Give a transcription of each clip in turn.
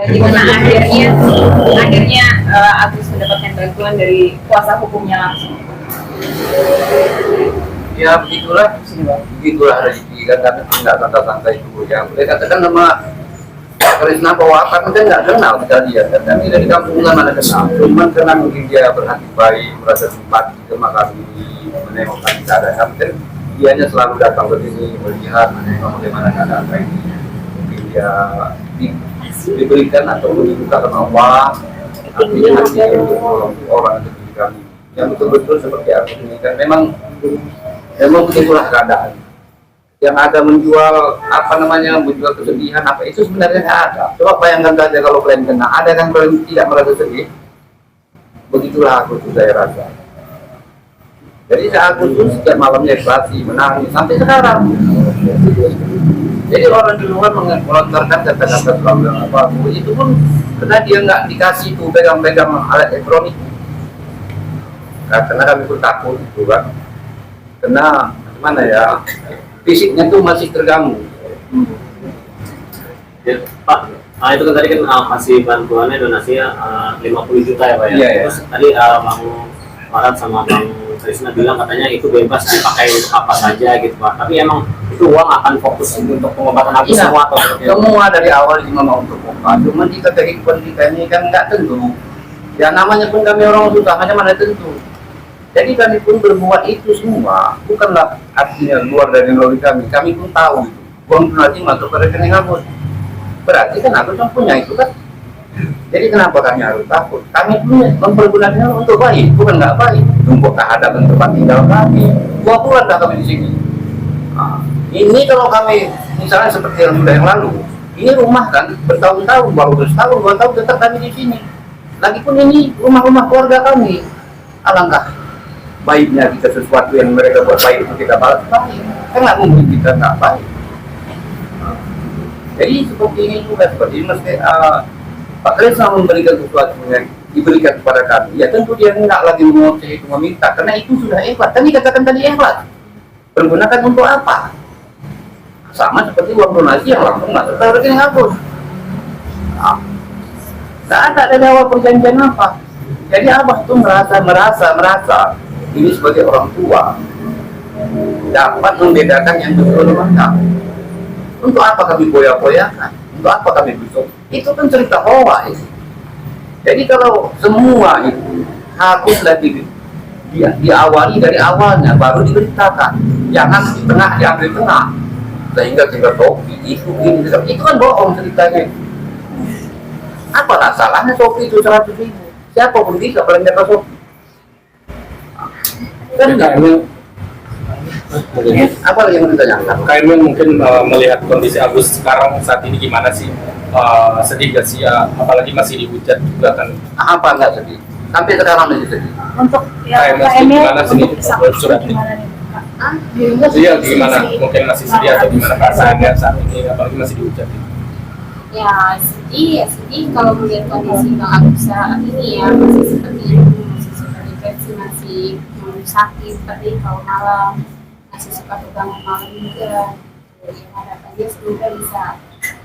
Gimana akhirnya Agus mendapatkan bantuan dari kuasa hukumnya langsung? Ya begitulah rezeki kan, karena nggak sangka-sangka itu ya. Boleh katakan nama Krisna Pawatan kan nggak kenal kita dia, kan kami dari kampung mana kenal. Cuman karena mungkin dia berhati baik, merasa simpati sama kami, menengok kami keadaan, kan dianya selalu datang ke sini melihat menengok bagaimana keadaan ini. Mungkin dia diberikan atau dibukakan Allah artinya hati untuk orang seperti kami yang betul-betul seperti aku ini kan memang begitulah keadaan yang ada menjual menjual kesedihan apa itu sebenarnya nggak ada. Coba bayangkan saja kalau kalian kena, ada yang kalian tidak merasa sedih. Begitulah aku tuh saya rasa. Jadi aku tuh setiap malamnya ekspresi menangis sampai sekarang. Jadi orang di luar melontarkan kata-kata selalu apa itu pun karena dia nggak dikasih tuh pegang-pegang alat elektronik. Nah, karena kami pun takut gitu kan. Karena gimana ya, fisiknya tuh masih terganggu. Ya, Pak, itu kan tadi kan masih bantuannya donasinya 50 juta ya Pak ya. Iya, Terus tadi Bang Farad sama Bang Krisna bilang katanya itu bebas dipakai untuk apa saja gitu Pak. Tapi emang itu uang akan fokus untuk pengobatan Agus semua atau semua dari awal cuma mau untuk obat. Cuma jika kehidupan kita ini kan nggak tentu. Ya namanya pun kami orang susah, hanya mana tentu. Jadi kami pun berbuat itu semua bukanlah artinya luar dari logika kami. Kami pun tahu uang donasi masuk ke rekening Agus. Berarti kan Agus yang punya itu kan. Jadi kenapa kami harus takut? Kami punya mempergunakannya untuk baik, bukan nggak baik. Untuk kehadapan tempat tinggal kami. 2 bulan dah kami di sini. Nah, ini kalau kami misalnya seperti yang lalu, ini rumah kan bertahun-tahun, baru setahun, 2 tahun tetap kami di sini. Lagipun ini rumah-rumah keluarga kami. Alangkah baiknya kita sesuatu yang mereka buat baik itu kita balas baik. Kan nggak mungkin kita nggak baik. Nah, jadi seperti ini juga seperti ini mesti Pak Krisna memberikan sesuatu yang diberikan kepada kami. Ya tentu dia nggak lagi mengoceh itu meminta, karena itu sudah ikhlas. Kami katakan tadi ikhlas. Pergunakan untuk apa? Sama seperti uang donasi yang langsung masuk ke rekening Agus. Nah, nggak ada awal perjanjian apa. Jadi Abah itu merasa ini sebagai orang tua dapat membedakan yang betul dengan untuk apa kami boya-boyakan? Untuk apa kami besok? Itu kan cerita hoax. Jadi kalau semua itu haruslah diawali dari awalnya, baru diberitakan. Jangan di tengah diambil tengah, sehingga kita Sofi itu kan bohong ceritanya. Apa salahnya Sofi itu 100.000? Siapa pun bisa belanja ke Sofi. Kan apa lagi yang ditanyakan? KMW mungkin melihat kondisi Agus sekarang saat ini gimana sih? Sedih gak sih ya? Apalagi masih dihujat juga kan? Apa enggak sedih? Sampai sekarang masih sedih. Untuk KMW gimana sih surat ini? Iya gimana? Mungkin masih sedih atau gimana perasaannya saat ini? Apalagi masih dihujat? Ya sedih kalau melihat kondisi Bang Agus saat ini ya masih seperti itu, masih suka depresi, masih sakit seperti kalau malam, masih suka kebangun malam juga. Jadi harapannya semoga bisa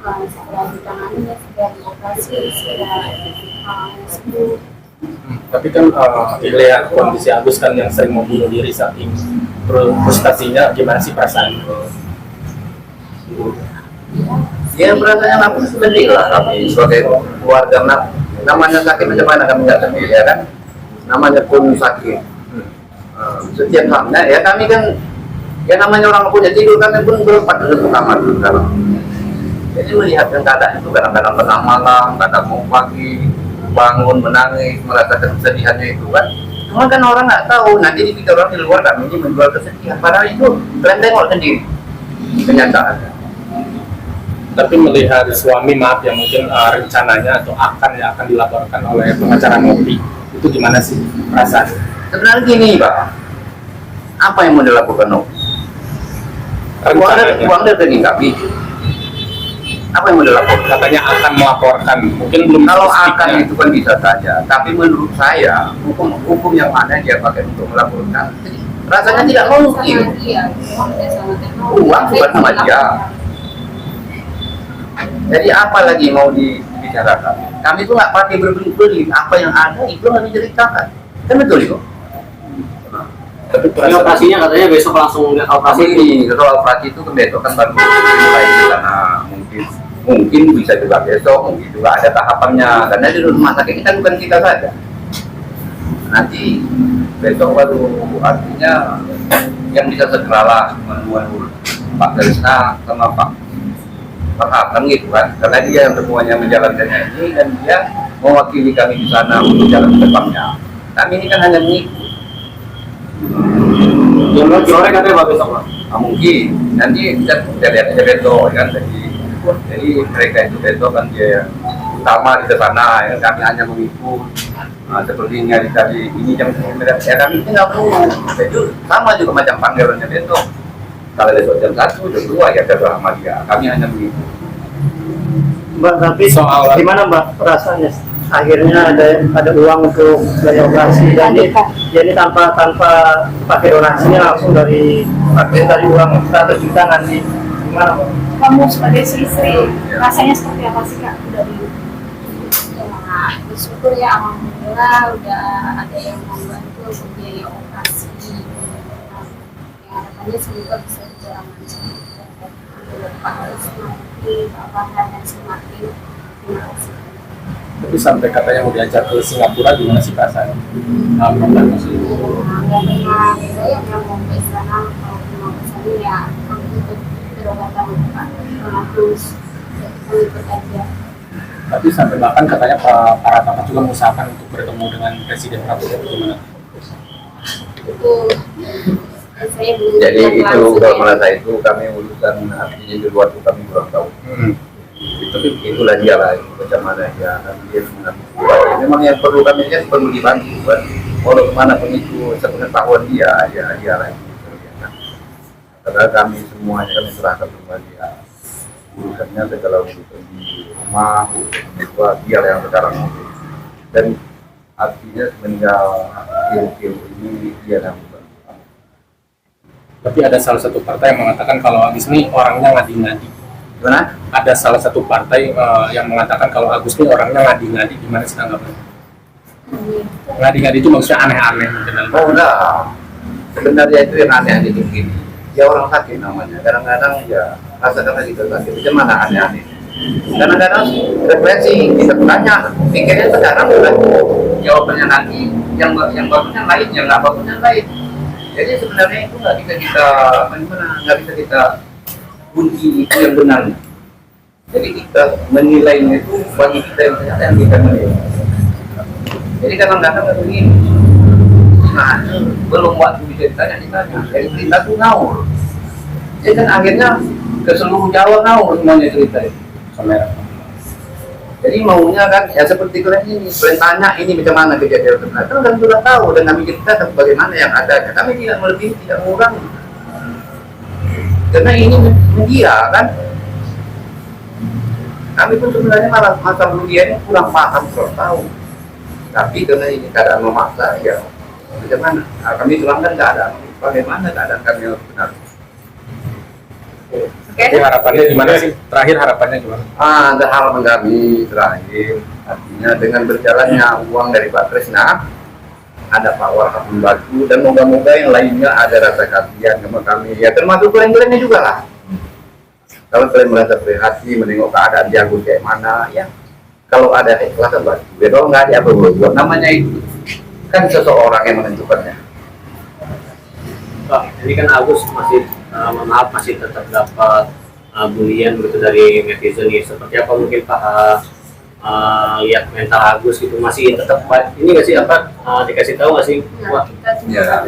segera ditangani ya, segera dioperasi, segera sembuh. Tapi kan lihat kondisi Agus kan yang sering mau bunuh diri saat ini, frustasinya gimana sih perasaan? Ya perasaannya aku sedih lah, kami sebagai keluarga namanya sakit macam mana kami nggak sedih ya kan? Namanya pun sakit. Setiap hamnya ya kami kan ya namanya orang punya tidur kan pun berempat di satu kamar sekarang. Jadi melihat keadaan itu kadang-kadang tengah malam, kadang mau pagi bangun menangis merasakan kesedihannya itu kan. Cuma kan orang nggak tahu, nanti dipikir orang di luar kami ini menjual kesedihan, padahal itu kalian tengok sendiri kenyataannya. Tapi melihat suami maaf ya mungkin rencananya atau akan dilaporkan oleh pengacara Novi, itu gimana sih perasaan? Sebenarnya gini Pak, Apa yang mau dilakukan Novi? Uang dari kami. Apa yang mau dilakukan? Katanya akan melaporkan, mungkin belum Kalau spesifiknya. akan itu kan bisa saja, tapi menurut saya hukum yang mana dia pakai untuk melaporkan rasanya tidak mungkin. Iya, uang tidak sama teknologi. Uang bukan sama dia. Jadi apa lagi mau dibicarakan? Kami itu nggak pakai berbelit-belit, apa yang ada itu nggak diceritakan. Kan betul itu. Tapi Ini operasinya katanya besok langsung Pasti operasi. ini kalau operasi itu kan besok kan baru mulai di sana, mungkin bisa juga besok, mungkin juga ada tahapannya. Karena di rumah sakit kita bukan kita saja. Nanti besok baru artinya yang bisa segeralah menunggu Pak Krisna sama Pak Hakan gitu kan, karena dia yang semuanya menjalankannya ini dan dia mewakili kami di sana untuk jalan ke depannya. Kami ini kan hanya mengikut. Yang lo sore katanya Pak besok Pak. Mungkin nanti kita lihat aja besok kan, jadi mereka itu besok kan dia yang utama di sana, ya kami hanya mengikut. Seperti ini hari tadi ini jam 9 ya kami ini nggak perlu. Jadi sama juga macam panggilannya besok. Kalau besok jam 1, jam 2 ya kita sama dia. Kami hanya mengikut. Mbak, tapi Soal- gimana Mbak perasaannya? Akhirnya ada uang untuk biaya operasi, jadi tanpa pakai donasinya langsung dari uang 100 juta nanti gimana Mbak? Kamu sebagai istri rasanya seperti apa sih Kak? Udah di Ya, bersyukur ya alhamdulillah udah ada yang membantu untuk biaya operasi. Nah, ya harapannya semoga bisa berjalan lancar. Pak semakin Bapak dan semakin terima kasih. Tapi sampai katanya mau diajak ke Singapura, gimana sih perasaannya? Program masih Nggak pernah saya yang mau ke sana, kalau mau ke sana ya untuk berobatan Pak, terus kita ikut aja. tapi sampai bahkan katanya para bapak juga mengusahakan untuk bertemu dengan Presiden Prabowo, gimana? Itu saya belum Jadi lihat itu langsung kalau ya. merasa itu kami urusan artinya di luar itu kami kurang tahu. Tapi itulah dia lah, macam mana dia dia mengatur. Memang yang perlu kami lihat perlu dibantu kan. Kalau kemana pun itu sepengetahuan dia, ya dia lah. Karena kami semuanya kami serahkan kepada dia. Urusannya segala urusan di rumah, itu dia lah yang sekarang. Dan artinya semenjak kil ini dia yang membantu. Tapi ada salah satu partai yang mengatakan kalau Agus ini orangnya ngadi-ngadi. Gimana? Ada salah satu partai yang mengatakan kalau Agus ini orangnya ngadi-ngadi. Gimana sih tanggapannya? Ngadi-ngadi itu maksudnya aneh-aneh mungkin. Oh enggak, sebenarnya itu yang aneh di begini. Dia orang sakit namanya. Kadang-kadang ya rasakan kita sakit. Itu mana aneh-aneh. Kadang-kadang refleksi kita tanya, pikirnya sekarang bukan jawabannya nanti yang bagusnya lain, yang nggak bagusnya lain. Jadi sebenarnya itu nggak bisa kita nggak bisa kita kunci itu yang benarnya. Jadi kita menilainya itu bagi kita yang ternyata yang kita menilai. Jadi kadang-kadang begini, nah belum waktu bisa ditanya, jadi cerita itu ngawur. Jadi kan akhirnya ke seluruh Jawa ngawur semuanya cerita itu. Kamera. Jadi maunya kan ya seperti kalian tanya ini macam mana kejadian sebenarnya. Kan kami sudah tahu dan kami cerita bagaimana yang ada. Kami tidak melebihi, tidak mengurangi. Karena ini media kan. Kami pun sebenarnya malah masa media ini kurang paham, kurang tahu. Tapi karena ini keadaan memaksa, ya bagaimana? Nah, kami terangkan keadaan. Bagaimana keadaan kami yang benar? Jadi harapannya gimana sih? Terakhir harapannya gimana? Ada harapan kami terakhir, artinya dengan berjalannya uang dari Pak Krisna, ada Pak Warhab membantu dan moga-moga yang lainnya ada rasa kasihan sama kami. Ya termasuk kalian-kaliannya juga lah. Kalau kalian merasa prihatin menengok keadaan dia kayak mana, ya kalau ada keikhlasan bantu. Ya kalau nggak ada apa buat namanya itu kan seseorang yang menentukannya. Pak, ini kan Agus masih maaf masih tetap dapat bulian gitu dari netizen nih. Seperti apa mungkin Pak lihat mental Agus gitu masih tetap ini nggak sih apa dikasih tahu nggak sih? Wah, Ya,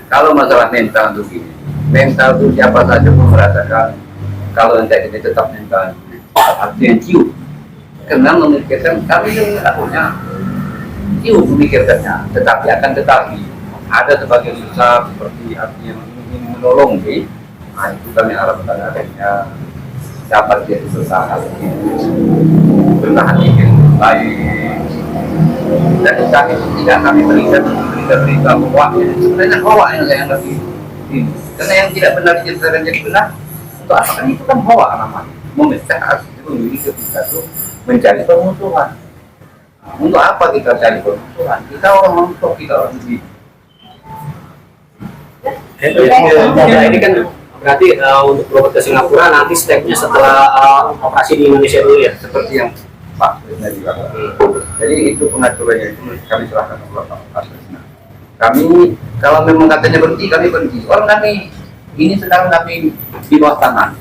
kalau masalah mental itu gini, mental itu siapa saja pun merasakan kalau ente ini tetap mental, artinya cium. Karena memikirkan kami yang punya cium memikirkannya, tetapi ada sebagian besar seperti hati yang ingin menolong di, nah itu kami harapkan adanya dapat jadi usaha bertahan hidup baik. Dan saat itu tidak kami berikan berita bahwa sebenarnya hoak yang lebih ini, karena yang tidak benar diceritakan jadi benar. Untuk apa kan itu kan hoak namanya, memecah hati itu memiliki kita tuh mencari permusuhan. Nah, untuk apa kita cari permusuhan? Kita orang untuk kita orang di. Ya, ini kan berarti untuk berobat ke Singapura nanti stepnya setelah operasi di Indonesia dulu ya? Seperti yang Pak tadi juga. Jadi itu pengaturannya itu kami serahkan ke Bapak Presiden. Kami kalau memang katanya berhenti, kami berhenti. Orang kami ini sekarang kami di bawah tanah.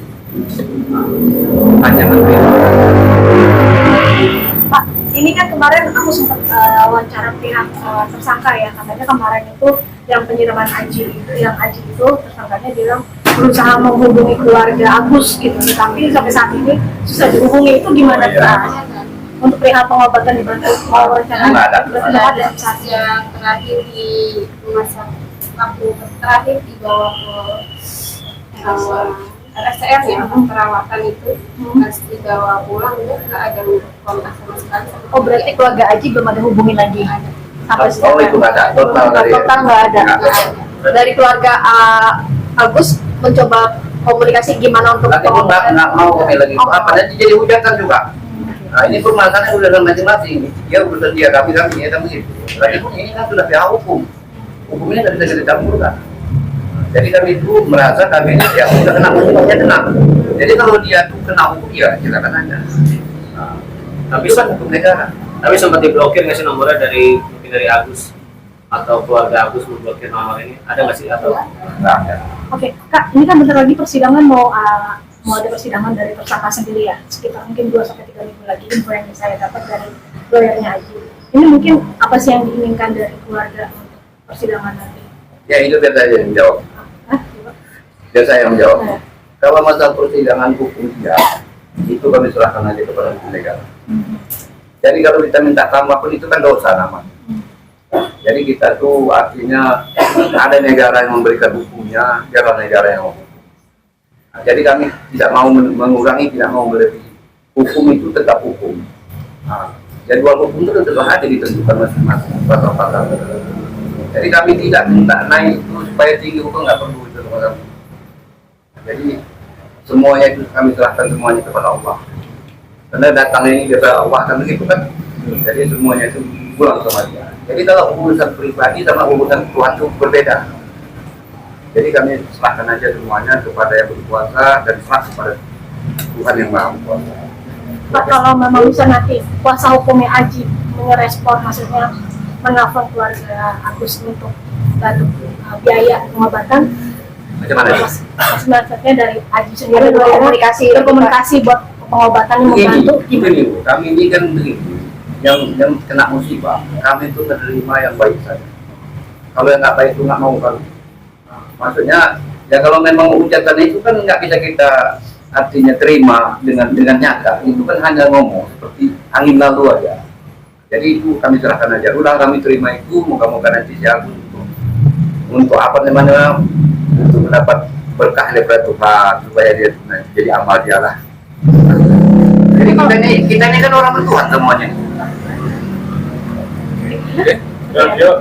Hanya menteri. Pak, ini kan kemarin aku sempat wawancara pihak tersangka ya, katanya kemarin itu yang penyiraman Aji itu, yang Aji itu tersangkanya bilang berusaha menghubungi keluarga Agus gitu, tapi sampai saat ini susah dihubungi. Itu gimana Pak? Untuk perihal pengobatan dibantu wawancara Nggak ada. saat yang terakhir di rumah sakit, waktu terakhir dibawa ke RSCM ya, perawatan itu harus dibawa pulang, nggak ada kontak sama sekali. Oh berarti keluarga Aji belum ada hubungin lagi sampai Oh itu nggak ada. total nggak ada. Dari keluarga Agus mencoba komunikasi gimana untuk Lagi pun nggak mau kami lagi. Apa nanti jadi hujatan juga. Nah ini permasalahannya udah dalam masing-masing. Dia urusan dia kami ya kami itu. Lagi pun ini kan sudah pihak hukum. Hukumnya nggak bisa kita campurkan. Jadi kami itu merasa kami ini ya sudah kena hukumnya kena. Jadi kalau dia tuh kena hukum ya silakan aja. Nah, Tapi itu kan hukum negara. tapi sempat diblokir nggak sih nomornya dari mungkin dari Agus atau keluarga Agus memblokir nomor ini? Ada nggak sih atau? Nggak ada. Oke, Kak, ini kan bentar lagi persidangan mau ada persidangan dari tersangka sendiri ya, sekitar mungkin 2-3 minggu lagi, info yang saya dapat dari lawyernya Aji. Ini mungkin apa sih yang diinginkan dari keluarga untuk persidangan nanti? Ya itu biar saya yang menjawab. Hah? Coba. Biar saya yang menjawab. Nah. Kalau masalah persidangan hukum ya, itu kami serahkan aja kepada hukum negara. Jadi kalau kita minta tambah pun itu kan dosa namanya. Jadi kita tuh artinya ada negara yang memberikan hukumnya, biarlah negara yang hukum. Nah, jadi kami tidak mau mengurangi, tidak mau melebihi. Hukum itu tetap hukum. Nah, jadwal hukum itu tetap ada ditentukan masing-masing pasal-pasal. Jadi kami tidak minta naik itu supaya tinggi hukum, nggak perlu itu. Jadi semuanya itu kami serahkan semuanya kepada Allah. Karena datang ini kepada Allah kan begitu kan. Jadi semuanya itu pulang sama dia. Jadi kalau urusan pribadi sama urusan Tuhan itu berbeda. Jadi kami serahkan aja semuanya kepada yang berkuasa dan serah kepada Tuhan yang Maha Kuasa. Pak, kalau memang bisa nanti kuasa hukumnya Aji merespon, maksudnya menelpon keluarga Agus untuk bantu biaya pengobatan, Macam mana? maksudnya dari Aji sendiri berkomunikasi buat pengobatan yang membantu gimana? Begini, kami ini kan begini, yang kena musibah, kami itu menerima yang baik saja. Kalau yang nggak baik itu nggak mau kan. Maksudnya ya kalau memang ucapan itu kan nggak bisa kita artinya terima dengan nyata. Itu kan hanya ngomong seperti angin lalu aja. Jadi itu kami serahkan aja. Udah kami terima itu, moga-moga nanti siap untuk apa namanya, untuk mendapat berkah daripada Tuhan supaya dia jadi amal dia lah. Jadi kita ini kan orang bertuhan semuanya. Oke.